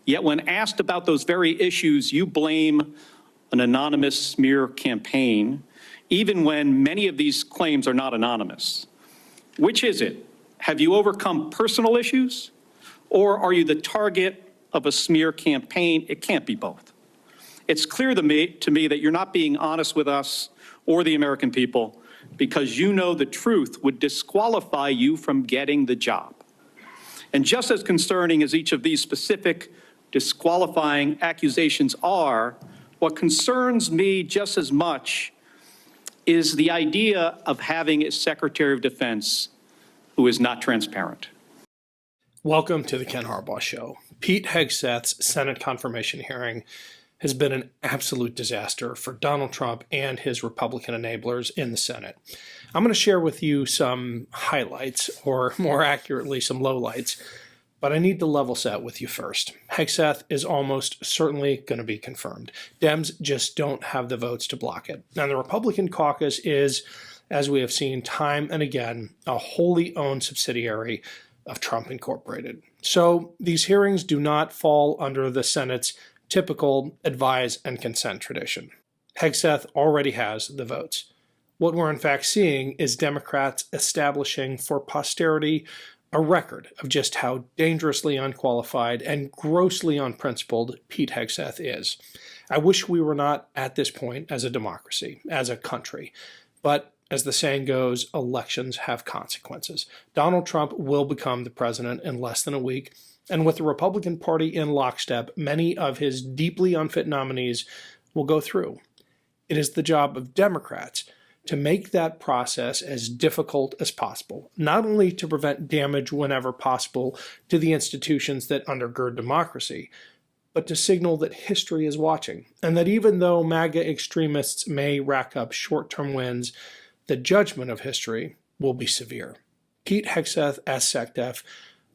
Yet when asked about those very issues, you blame an anonymous smear campaign, even when many of these claims are not anonymous. Which is it? Have you overcome personal issues, or are you the target of a smear campaign? It can't be both. It's clear to me that you're not being honest with us or the American people because you know the truth would disqualify you from getting the job. And just as concerning as each of these specific disqualifying accusations are, what concerns me just as much is the idea of having a Secretary of Defense who is not transparent. Welcome to the Ken Harbaugh Show. Pete Hegseth's Senate confirmation hearing has been an absolute disaster for Donald Trump and his Republican enablers in the Senate. I'm going to share with you some highlights, or more accurately, some lowlights, but I need to level set with you first. Hegseth is almost certainly going to be confirmed. Dems just don't have the votes to block it. Now, the Republican caucus is, as we have seen time and again, a wholly owned subsidiary of Trump Incorporated. So these hearings do not fall under the Senate's typical advise and consent tradition. Hegseth already has the votes. What we're in fact seeing is Democrats establishing for posterity a record of just how dangerously unqualified and grossly unprincipled Pete Hegseth is. I wish we were not at this point as a democracy, as a country, but as the saying goes, elections have consequences. Donald Trump will become the president in less than a week, and with the Republican Party in lockstep, many of his deeply unfit nominees will go through. It is the job of Democrats to make that process as difficult as possible, not only to prevent damage whenever possible to the institutions that undergird democracy, but to signal that history is watching, and that even though MAGA extremists may rack up short-term wins, the judgment of history will be severe. Pete Hegseth as SecDef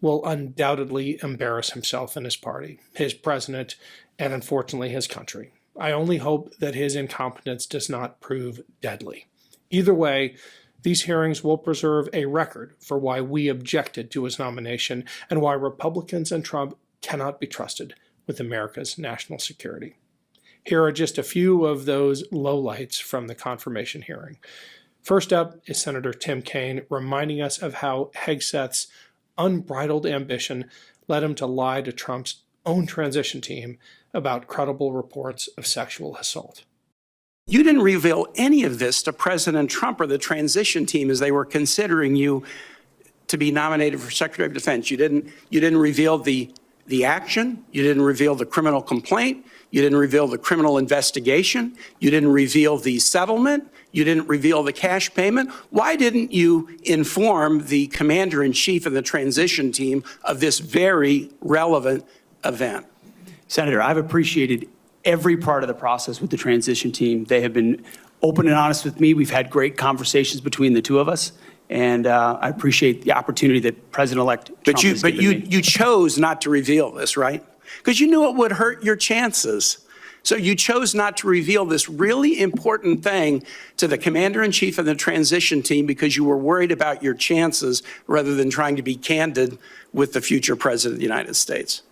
will undoubtedly embarrass himself and his party, his president, and unfortunately his country. I only hope that his incompetence does not prove deadly. Either way, these hearings will preserve a record for why we objected to his nomination and why Republicans and Trump cannot be trusted with America's national security. Here are just a few of those lowlights from the confirmation hearing. First up is Senator Tim Kaine reminding us of how Hegseth's unbridled ambition led him to lie to Trump's own transition team about credible reports of sexual assault. You didn't reveal any of this to President Trump or the transition team as they were considering you to be nominated for Secretary of Defense. You didn't reveal the action. You didn't reveal the criminal complaint. You didn't reveal the criminal investigation. You didn't reveal the settlement. You didn't reveal the cash payment. Why didn't you inform the commander-in-chief and the transition team of this very relevant event? Senator, I've appreciated every part of the process with the transition team. They have been open and honest with me. We've had great conversations between the two of us, and I appreciate the opportunity that President-elect Trump has given me. You chose not to reveal this, right? Because you knew it would hurt your chances. So you chose not to reveal this really important thing to the commander-in-chief and the transition team because you were worried about your chances rather than trying to be candid with the future president of the United States.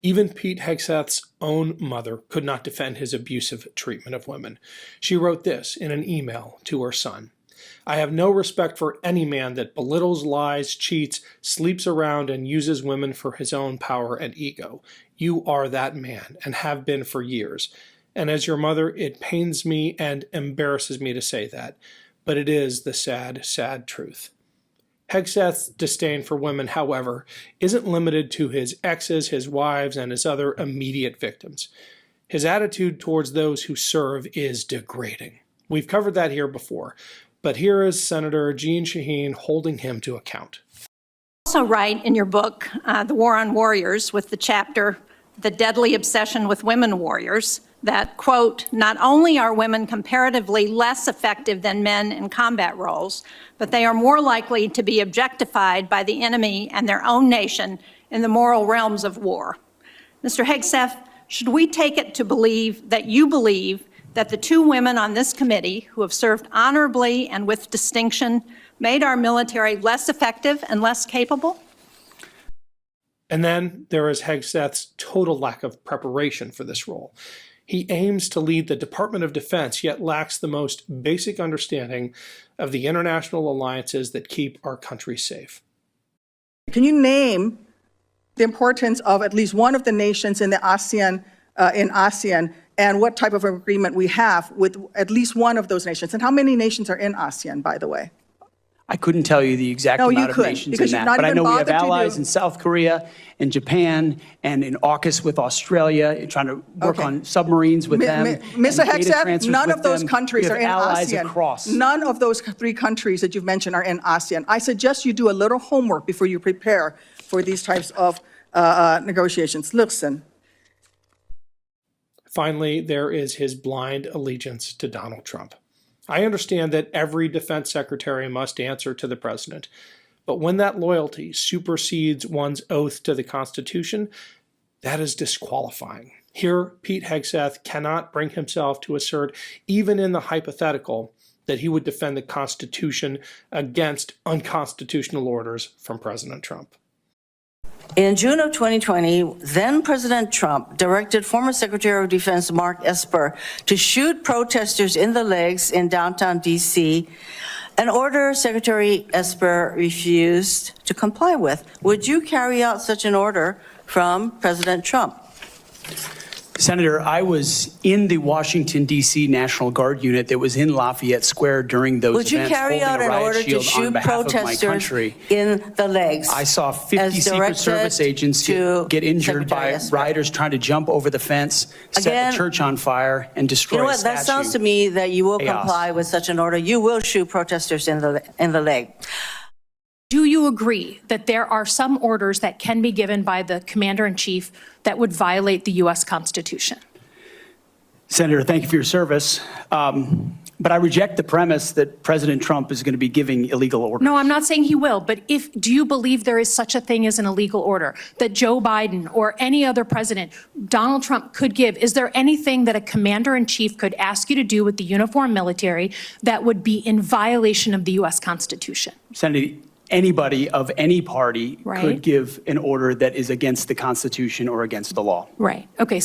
Even Pete Hegseth's own mother could not defend his abusive treatment of women. She wrote this in an email to her son. I have no respect for any man that belittles, lies, cheats, sleeps around, and uses women for his own power and ego. You are that man and have been for years. And as your mother, it pains me and embarrasses me to say that, but it is the sad, sad truth. Hegseth's disdain for women, however, isn't limited to his exes, his wives, and his other immediate victims. His attitude towards those who serve is degrading. We've covered that here before, but here is Senator Jeanne Shaheen holding him to account. Also write in your book, The War on Warriors, with the chapter, The Deadly Obsession with Women Warriors, that, quote, not only are women comparatively less effective than men in combat roles, but they are more likely to be objectified by the enemy and their own nation in the moral realms of war. Mr. Hegseth, should we take it to believe that you believe that the two women on this committee who have served honorably and with distinction made our military less effective and less capable? And then there is Hegseth's total lack of preparation for this role. He aims to lead the Department of Defense, yet lacks the most basic understanding of the international alliances that keep our country safe. Can you name the importance of at least one of the nations in the ASEAN, and what type of agreement we have with at least one of those nations? And how many nations are in ASEAN, by the way? I couldn't tell you the exact No, you amount of couldn't, nations in because you've that, not but I even know we have bothered to allies do- in South Korea and Japan and in AUKUS with Australia, trying to work Okay. on submarines with them. Mr. and data Hegseth, transfers none with of those them. countries We are have in allies ASEAN. across. None of those 3 countries that you've mentioned are in ASEAN. I suggest you do a little homework before you prepare for these types of negotiations. Listen. Finally, there is his blind allegiance to Donald Trump. I understand that every defense secretary must answer to the president, but when that loyalty supersedes one's oath to the Constitution, that is disqualifying. Here, Pete Hegseth cannot bring himself to assert, even in the hypothetical, that he would defend the Constitution against unconstitutional orders from President Trump. In June of 2020, then President Trump directed former Secretary of Defense Mark Esper to shoot protesters in the legs in downtown D.C., an order Secretary Esper refused to comply with. Would you carry out such an order from President Trump? Senator, I was in the Washington, D.C. National Guard unit that was in Lafayette Square during those Would you events, carry holding out a an riot order to shield on shoot behalf of my protesters country. in the legs? I saw 50 as Secret directed Service agents to get injured Secretary by Esper? rioters trying to jump over the fence, set Again, the church on fire, and destroy You know a what? statue. That sounds to me that you will Chaos. comply with such an order. You will shoot protesters in the leg. Do you agree that there are some orders that can be given by the commander-in-chief that would violate the U.S. Constitution? Senator, thank you for your service. But I reject the premise that President Trump is going to be giving illegal orders. No, I'm not saying he will, but do you believe there is such a thing as an illegal order that Joe Biden or any other president, Donald Trump, could give? Is there anything that a commander-in-chief could ask you to do with the uniformed military that would be in violation of the U.S. Constitution? Senator, anybody of any party Right. could give an order that is against the Constitution or against the law. Right. Okay.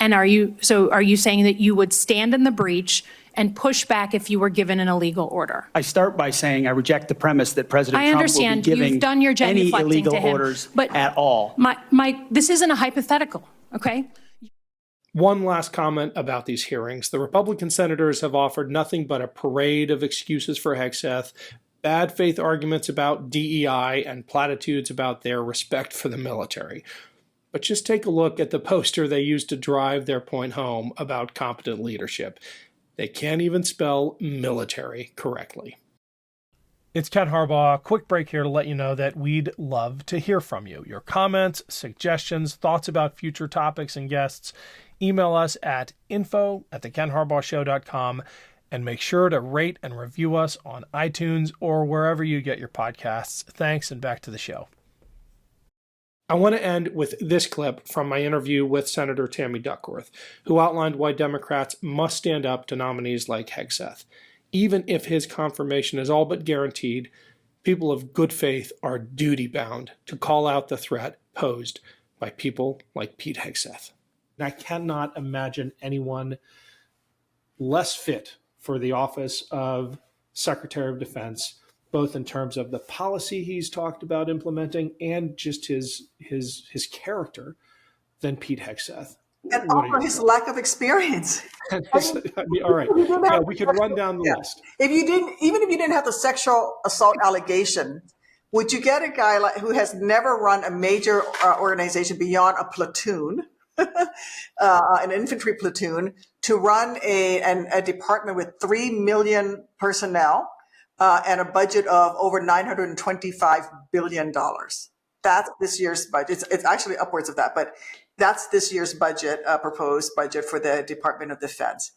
Are you saying that you would stand in the breach and push back if you were given an illegal order? I start by saying I reject the premise that President I Trump will be understand giving you've done your any genuflecting illegal to him, orders but at all. This isn't a hypothetical. Okay. One last comment about these hearings. The Republican senators have offered nothing but a parade of excuses for Hegseth, bad faith arguments about DEI, and platitudes about their respect for the military. But just take a look at the poster they used to drive their point home about competent leadership. They can't even spell military correctly. It's Ken Harbaugh. Quick break here to let you know that we'd love to hear from you. Your comments, suggestions, thoughts about future topics and guests. Email us at info@thekenharbaughshow.com. And make sure to rate and review us on iTunes or wherever you get your podcasts. Thanks, and back to the show. I want to end with this clip from my interview with Senator Tammy Duckworth, who outlined why Democrats must stand up to nominees like Hegseth. Even if his confirmation is all but guaranteed, people of good faith are duty-bound to call out the threat posed by people like Pete Hegseth. And I cannot imagine anyone less fit for the office of Secretary of Defense, both in terms of the policy he's talked about implementing and just his character, than Pete Hegseth. And also his lack of experience. I mean, all right, yeah, we could run down the list. Even if you didn't have the sexual assault allegation, would you get a guy who has never run a major organization beyond a platoon, an infantry platoon, to run a department with 3 million personnel and a budget of over $925 billion? That's this year's budget. It's actually upwards of that, but that's this year's budget, proposed budget for the Department of Defense.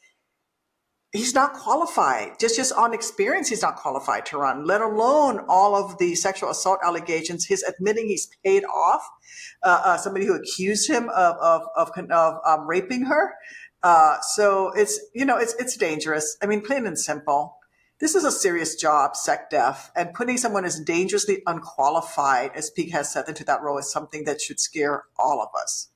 He's not qualified. Just on experience, he's not qualified to run, let alone all of the sexual assault allegations, his admitting he's paid off somebody who accused him of raping her. So it's dangerous. I mean, plain and simple. This is a serious job, SecDef, and putting someone as dangerously unqualified as Pete Hegseth into that role is something that should scare all of us.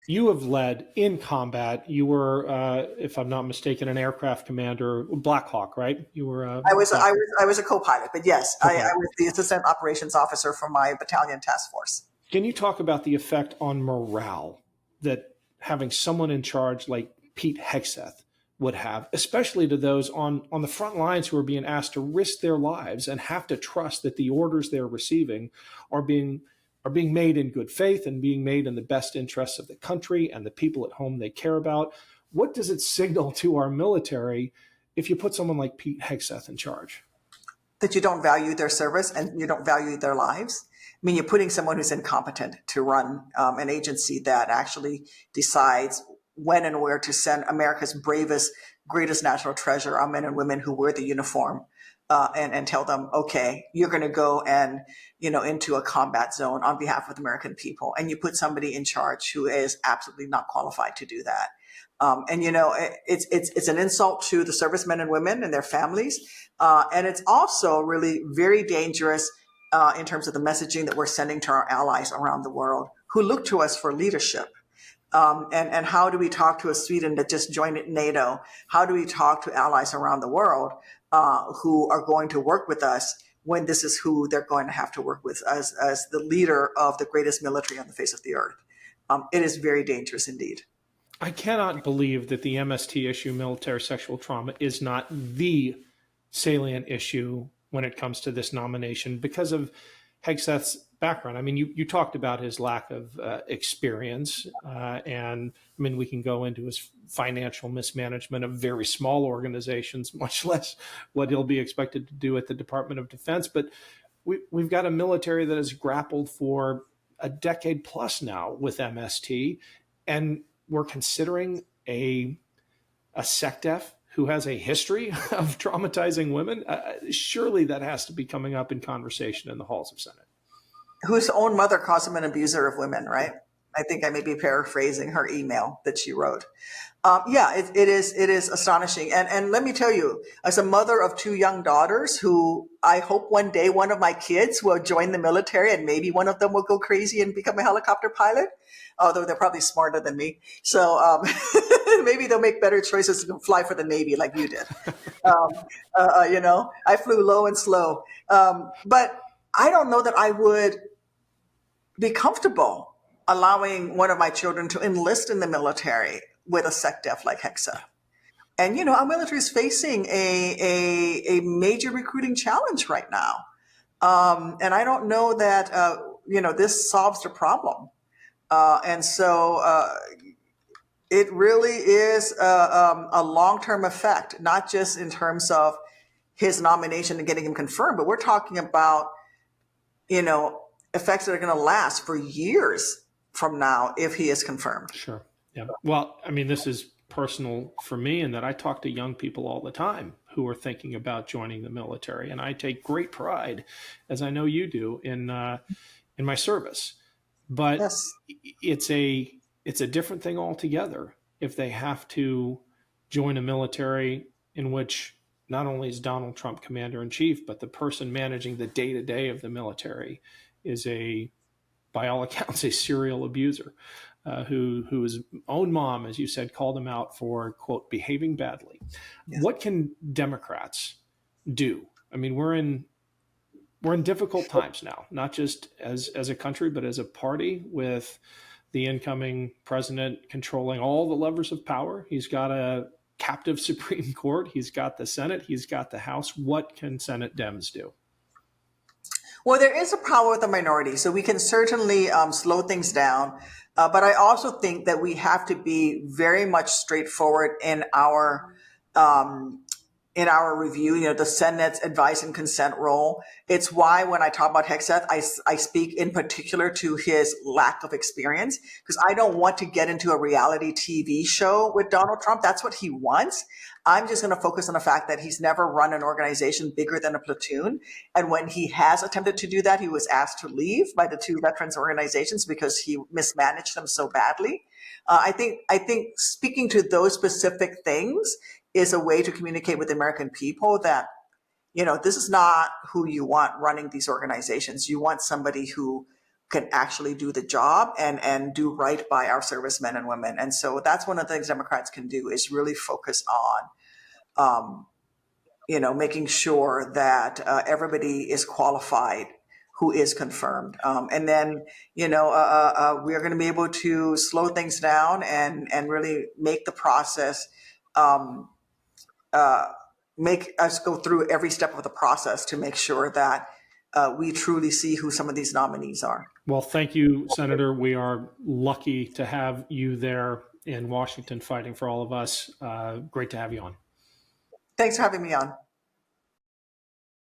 You have led in combat. You were, if I'm not mistaken, an aircraft commander, Black Hawk, right? You were. I was a co-pilot, but yes, I was the assistant operations officer for my battalion task force. Can you talk about the effect on morale that having someone in charge like Pete Hegseth would have, especially to those on the front lines who are being asked to risk their lives and have to trust that the orders they're receiving are being made in good faith and being made in the best interests of the country and the people at home they care about? What does it signal to our military if you put someone like Pete Hegseth in charge? That you don't value their service and you don't value their lives. I mean, you're putting someone who's incompetent to run an agency that actually decides when and where to send America's bravest, greatest national treasure, our men and women who wear the uniform, and tell them, okay, you're going to go and, into a combat zone on behalf of the American people. And you put somebody in charge who is absolutely not qualified to do that. It's an insult to the servicemen and women and their families. And it's also really very dangerous in terms of the messaging that we're sending to our allies around the world who look to us for leadership. And how do we talk to a Sweden that just joined NATO? How do we talk to allies around the world who are going to work with us when this is who they're going to have to work with as the leader of the greatest military on the face of the earth? It is very dangerous indeed. I cannot believe that the MST issue, military sexual trauma, is not the salient issue when it comes to this nomination because of Hegseth's background. I mean, you talked about his lack of experience, and I mean, we can go into his financial mismanagement of very small organizations, much less what he'll be expected to do at the Department of Defense. But we've got a military that has grappled for a decade plus now with MST, and we're considering a SecDef who has a history of traumatizing women. Surely that has to be coming up in conversation in the halls of Senate. Whose own mother calls him an abuser of women, right? I think I may be paraphrasing her email that she wrote. It is astonishing. And let me tell you, as a mother of two young daughters who I hope one day one of my kids will join the military and maybe one of them will go crazy and become a helicopter pilot, although they're probably smarter than me. So maybe they'll make better choices to fly for the Navy like you did. I flew low and slow. But I don't know that I would be comfortable allowing one of my children to enlist in the military with a SecDef like Hegseth. And, our military is facing a major recruiting challenge right now. And I don't know that, this solves the problem. And so it really is a long-term effect, not just in terms of his nomination and getting him confirmed, but we're talking about, effects that are going to last for years from now if he is confirmed. Sure. Yeah. Well, I mean, this is personal for me in that I talk to young people all the time who are thinking about joining the military, and I take great pride, as I know you do, in my service. But yes, it's a different thing altogether if they have to join a military in which not only is Donald Trump commander in chief, but the person managing the day-to-day of the military is by all accounts, a serial abuser whose own mom, as you said, called him out for, quote, behaving badly. Yes. What can Democrats do? I mean, we're in difficult times now, not just as a country, but as a party, with the incoming president controlling all the levers of power. He's got a captive Supreme Court. He's got the Senate. He's got the House. What can Senate Dems do? Well, there is a power with the minority, so we can certainly slow things down. But I also think that we have to be very much straightforward in our review, the Senate's advice and consent role. It's why when I talk about Hegseth, I speak in particular to his lack of experience, because I don't want to get into a reality TV show with Donald Trump. That's what he wants. I'm just going to focus on the fact that he's never run an organization bigger than a platoon. And when he has attempted to do that, he was asked to leave by the two veterans organizations because he mismanaged them so badly. I think speaking to those specific things is a way to communicate with the American people that this is not who you want running these organizations. You want somebody who can actually do the job and do right by our servicemen and women. And so that's one of the things Democrats can do, is really focus on, making sure that everybody is qualified who is confirmed. And then, we're going to be able to slow things down and really make the process, make us go through every step of the process to make sure that we truly see who some of these nominees are. Well, thank you, Senator. We are lucky to have you there in Washington fighting for all of us. Great to have you on. Thanks for having me on.